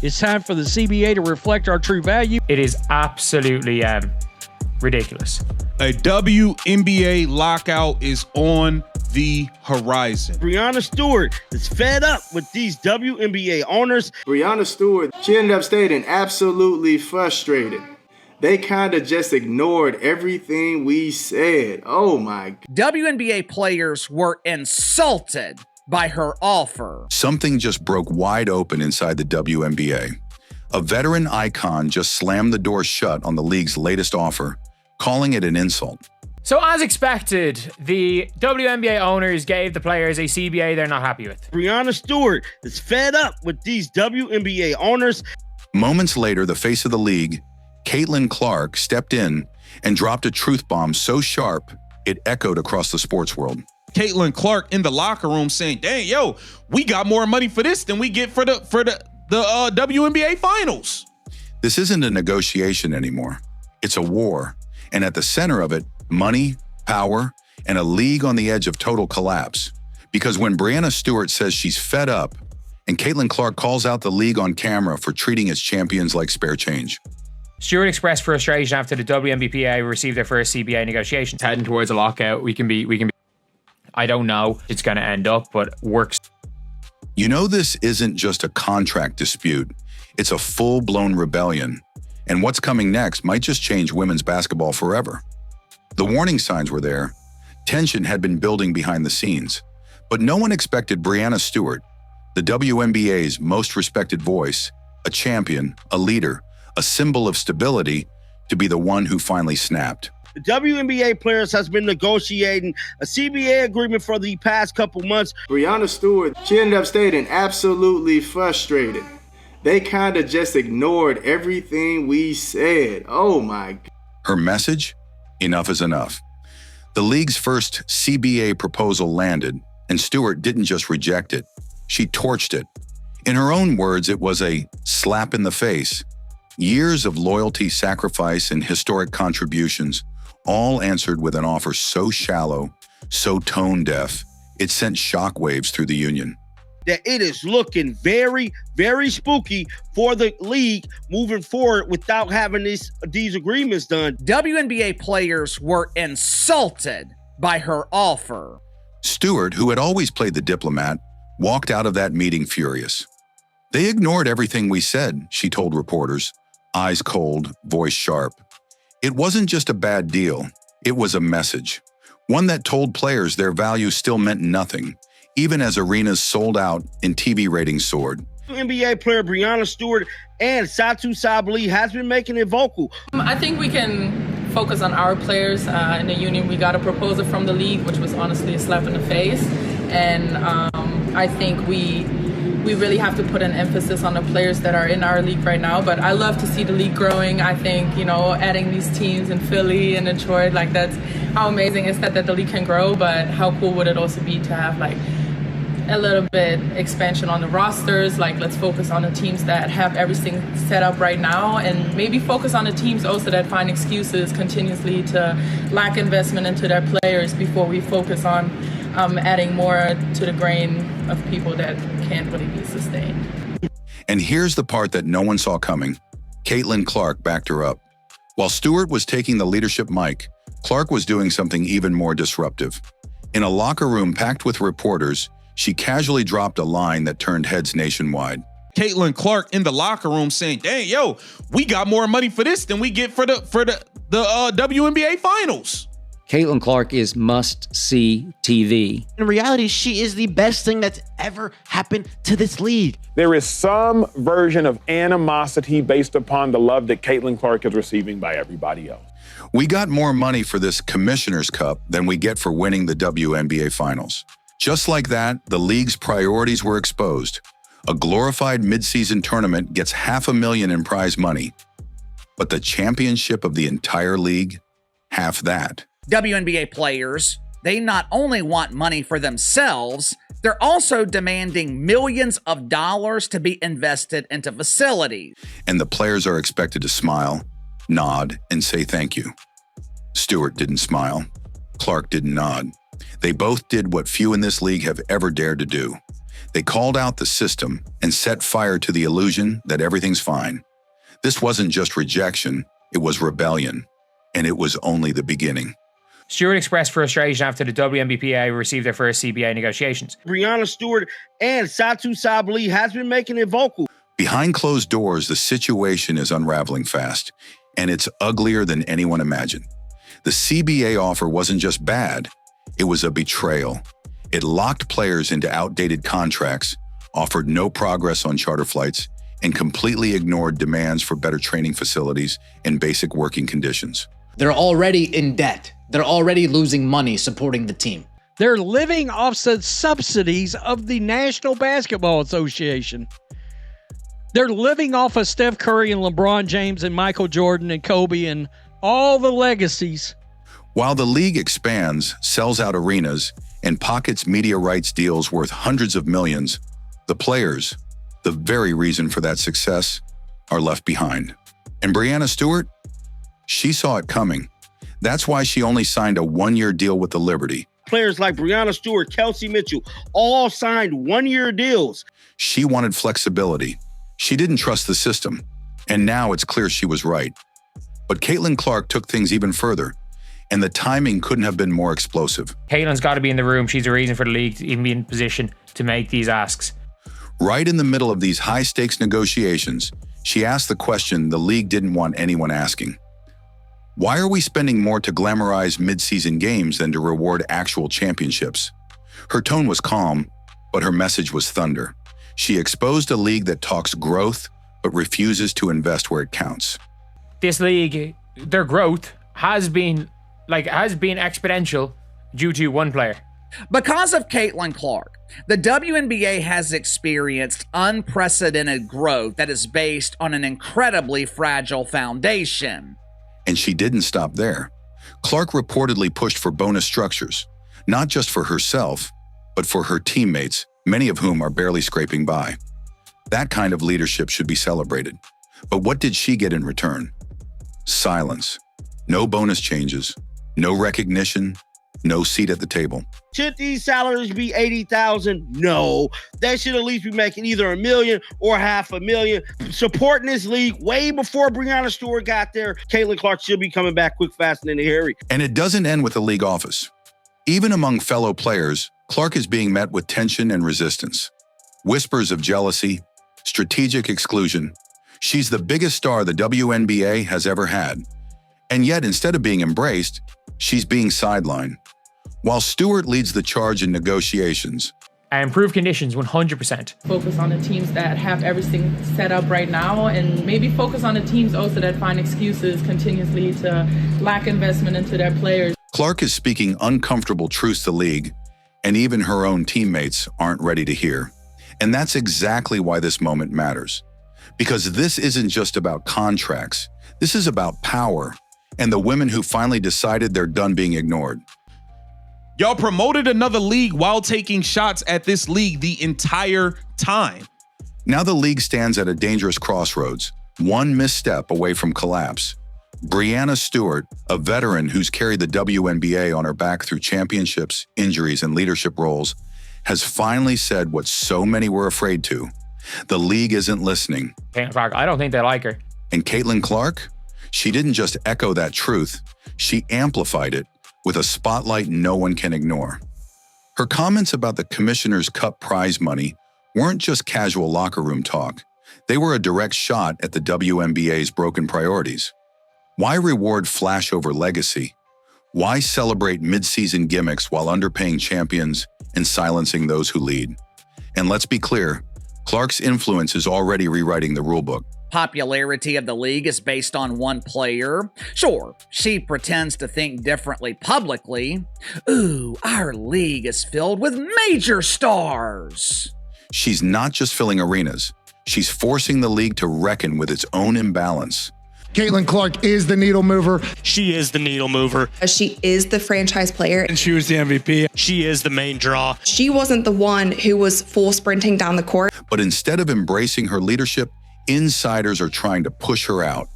It's time for the CBA to reflect our true value. It is absolutely ridiculous. A WNBA lockout is on the horizon. Breanna Stewart is fed up with these WNBA owners. Breanna Stewart, she ended up stating absolutely frustrated. They kind of just ignored everything we said. Oh my. WNBA players were insulted by her offer. Something just broke wide open inside the WNBA. A veteran icon just slammed the door shut on the league's latest offer, calling it an insult. So as expected, the WNBA owners gave the players a CBA they're not happy with. Breanna Stewart is fed up with these WNBA owners. Moments later, the face of the league, Caitlin Clark, stepped in and dropped a truth bomb so sharp it echoed across the sports world. Caitlin Clark in the locker room saying, dang, yo, we got more money for this than we get for the WNBA finals. This isn't a negotiation anymore. It's a war. And at the center of it, money, power, and a league on the edge of total collapse. Because when Breanna Stewart says she's fed up, and Caitlin Clark calls out the league on camera for treating its champions like spare change. Stewart expressed frustration after the WNBPA received their first CBA negotiations. Heading towards a lockout, we can be. I don't know it's going to end up, but works. You know, this isn't just a contract dispute. It's a full-blown rebellion. And what's coming next might just change women's basketball forever. The warning signs were there. Tension had been building behind the scenes. But no one expected Breanna Stewart, the WNBA's most respected voice, a champion, a leader, a symbol of stability, to be the one who finally snapped. The WNBA players has been negotiating a CBA agreement for the past couple months. Breanna Stewart, she ended up stating absolutely frustrated. They kind of just ignored everything we said. Oh my. Her message? Enough is enough. The league's first CBA proposal landed, and Stewart didn't just reject it. She torched it. In her own words, it was a slap in the face. Years of loyalty, sacrifice, and historic contributions, all answered with an offer so shallow, so tone-deaf, it sent shockwaves through the union. That it is looking very, very spooky for the league moving forward without having these agreements done. WNBA players were insulted by her offer. Stewart, who had always played the diplomat, walked out of that meeting furious. They ignored everything we said, she told reporters, eyes cold, voice sharp. It wasn't just a bad deal, it was a message. One that told players their value still meant nothing, even as arenas sold out and TV ratings soared. NBA player Breanna Stewart and Satu Sabali has been making it vocal. I think we can focus on our players in the union. We got a proposal from the league, which was honestly a slap in the face. And I think we really have to put an emphasis on the players that are in our league right now. But I love to see the league growing. I think, adding these teams in Philly and Detroit, that's how amazing is that the league can grow. But how cool would it also be to have a little bit expansion on the rosters? Let's focus on the teams that have everything set up right now, and maybe focus on the teams also that find excuses continuously to lack investment into their players before we focus on adding more to the grain of people that can't really be sustained. And here's the part that no one saw coming. Caitlin Clark backed her up. While Stewart was taking the leadership mic, Clark was doing something even more disruptive. In a locker room packed with reporters, she casually dropped a line that turned heads nationwide. Caitlin Clark in the locker room saying, dang, yo, we got more money for this than we get for the WNBA finals. Caitlin Clark is must-see TV. In reality, she is the best thing that's ever happened to this league. There is some version of animosity based upon the love that Caitlin Clark is receiving by everybody else. We got more money for this Commissioner's Cup than we get for winning the WNBA finals. Just like that, the league's priorities were exposed. A glorified midseason tournament gets $500,000 in prize money. But the championship of the entire league, half that. WNBA players, they not only want money for themselves, they're also demanding millions of dollars to be invested into facilities. And the players are expected to smile, nod, and say thank you. Stewart didn't smile. Clark didn't nod. They both did what few in this league have ever dared to do. They called out the system and set fire to the illusion that everything's fine. This wasn't just rejection, it was rebellion, and it was only the beginning. Stewart expressed frustration after the WNBPA received their first CBA negotiations. Breanna Stewart and Satu Sabali has been making it vocal. Behind closed doors, the situation is unraveling fast, and it's uglier than anyone imagined. The CBA offer wasn't just bad, it was a betrayal. It locked players into outdated contracts, offered no progress on charter flights, and completely ignored demands for better training facilities and basic working conditions. They're already in debt. They're already losing money supporting the team. They're living off the subsidies of the National Basketball Association. They're living off of Steph Curry and LeBron James and Michael Jordan and Kobe and all the legacies. While the league expands, sells out arenas, and pockets media rights deals worth hundreds of millions, the players, the very reason for that success, are left behind. And Breanna Stewart? She saw it coming. That's why she only signed a one-year deal with the Liberty. Players like Breanna Stewart, Kelsey Mitchell, all signed one-year deals. She wanted flexibility. She didn't trust the system. And now it's clear she was right. But Caitlin Clark took things even further, and the timing couldn't have been more explosive. Caitlin's got to be in the room. She's the reason for the league to even be in position to make these asks. Right in the middle of these high-stakes negotiations, she asked the question the league didn't want anyone asking. Why are we spending more to glamorize mid-season games than to reward actual championships? Her tone was calm, but her message was thunder. She exposed a league that talks growth, but refuses to invest where it counts. This league, their growth has been exponential due to one player. Because of Caitlin Clark, the WNBA has experienced unprecedented growth that is based on an incredibly fragile foundation. And she didn't stop there. Clark reportedly pushed for bonus structures, not just for herself, but for her teammates, many of whom are barely scraping by. That kind of leadership should be celebrated. But what did she get in return? Silence. No bonus changes, no recognition, no seat at the table. Should these salaries be $80,000? No. They should at least be making either $1 million or $500,000. Supporting this league way before Breanna Stewart got there. Caitlin Clark should be coming back quick, fast, and in a hurry. And it doesn't end with the league office. Even among fellow players, Clark is being met with tension and resistance. Whispers of jealousy, strategic exclusion. She's the biggest star the WNBA has ever had. And yet, instead of being embraced, she's being sidelined. While Stewart leads the charge in negotiations, Improve conditions, 100%. Focus on the teams that have everything set up right now, and maybe focus on the teams also that find excuses continuously to lack investment into their players. Clark is speaking uncomfortable truths to the league, and even her own teammates aren't ready to hear. And that's exactly why this moment matters. Because this isn't just about contracts. This is about power and the women who finally decided they're done being ignored. Y'all promoted another league while taking shots at this league the entire time. Now the league stands at a dangerous crossroads, one misstep away from collapse. Breanna Stewart, a veteran who's carried the WNBA on her back through championships, injuries, and leadership roles, has finally said what so many were afraid to. The league isn't listening. I don't think they like her. And Caitlin Clark? She didn't just echo that truth, she amplified it with a spotlight no one can ignore. Her comments about the Commissioner's Cup prize money weren't just casual locker room talk. They were a direct shot at the WNBA's broken priorities. Why reward flash over legacy? Why celebrate mid-season gimmicks while underpaying champions and silencing those who lead? And let's be clear, Clark's influence is already rewriting the rulebook. Popularity of the league is based on one player. Sure, she pretends to think differently publicly. Ooh, our league is filled with major stars. She's not just filling arenas. She's forcing the league to reckon with its own imbalance. Caitlin Clark is the needle mover. She is the needle mover. She is the franchise player. And she was the MVP. She is the main draw. She wasn't the one who was full sprinting down the court. But instead of embracing her leadership, insiders are trying to push her out.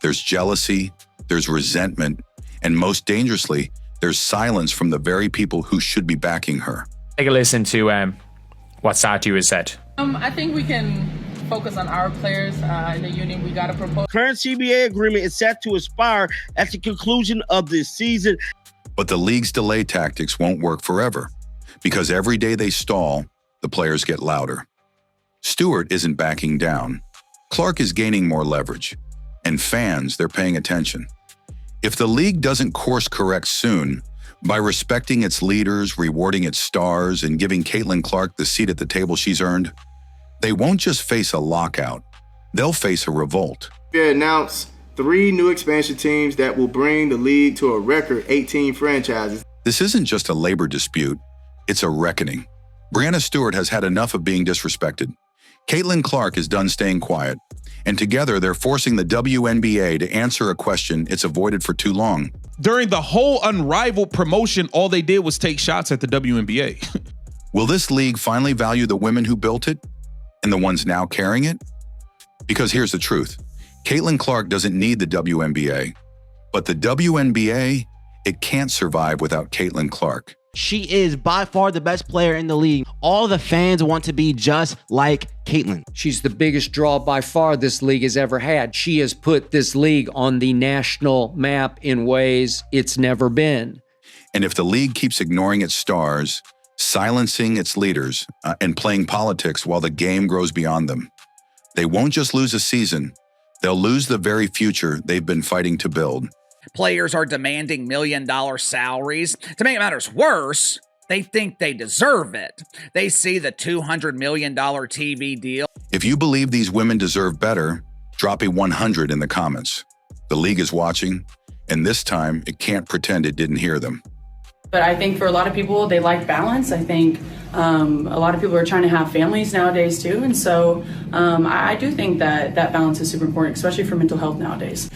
There's jealousy, there's resentment, and most dangerously, there's silence from the very people who should be backing her. Take a listen to what statute is set. I think we can focus on our players in the union. We got to propose. Current CBA agreement is set to expire at the conclusion of this season. But the league's delay tactics won't work forever, because every day they stall, the players get louder. Stewart isn't backing down. Clark is gaining more leverage. And fans, they're paying attention. If the league doesn't course correct soon, by respecting its leaders, rewarding its stars, and giving Caitlin Clark the seat at the table she's earned, they won't just face a lockout, they'll face a revolt. We announced 3 new expansion teams that will bring the league to a record 18 franchises. This isn't just a labor dispute, it's a reckoning. Breanna Stewart has had enough of being disrespected. Caitlin Clark is done staying quiet, and together they're forcing the WNBA to answer a question it's avoided for too long. During the whole unrivaled promotion, all they did was take shots at the WNBA. Will this league finally value the women who built it and the ones now carrying it? Because here's the truth. Caitlin Clark doesn't need the WNBA, but the WNBA, it can't survive without Caitlin Clark. She is by far the best player in the league. All the fans want to be just like Caitlin. She's the biggest draw by far this league has ever had. She has put this league on the national map in ways it's never been. And if the league keeps ignoring its stars, silencing its leaders, and playing politics while the game grows beyond them, they won't just lose a season, they'll lose the very future they've been fighting to build. Players are demanding $1 million salaries. To make matters worse, they think they deserve it. They see the $200 million TV deal. If you believe these women deserve better, drop a 100 in the comments. The league is watching, and this time it can't pretend it didn't hear them. But I think for a lot of people, they like balance. I think a lot of people are trying to have families nowadays too. And so I do think that balance is super important, especially for mental health nowadays.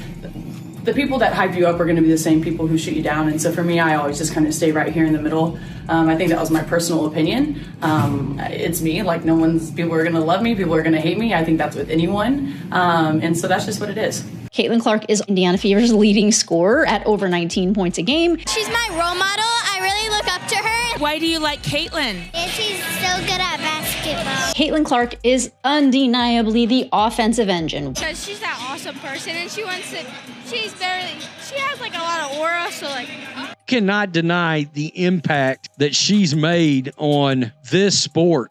The people that hype you up are going to be the same people who shoot you down. And so for me, I always just kind of stay right here in the middle. I think that was my personal opinion. It's me, like people are going to love me, people are going to hate me. I think that's with anyone. And so that's just what it is. Caitlin Clark is Indiana Fever's leading scorer at over 19 points a game. She's my role model. I really look up to her. Why do you like Caitlin? She's so good at basketball. Caitlin Clark is undeniably the offensive engine. Because she's that awesome person and she has like a lot of aura, so like. Cannot deny the impact that she's made on this sport.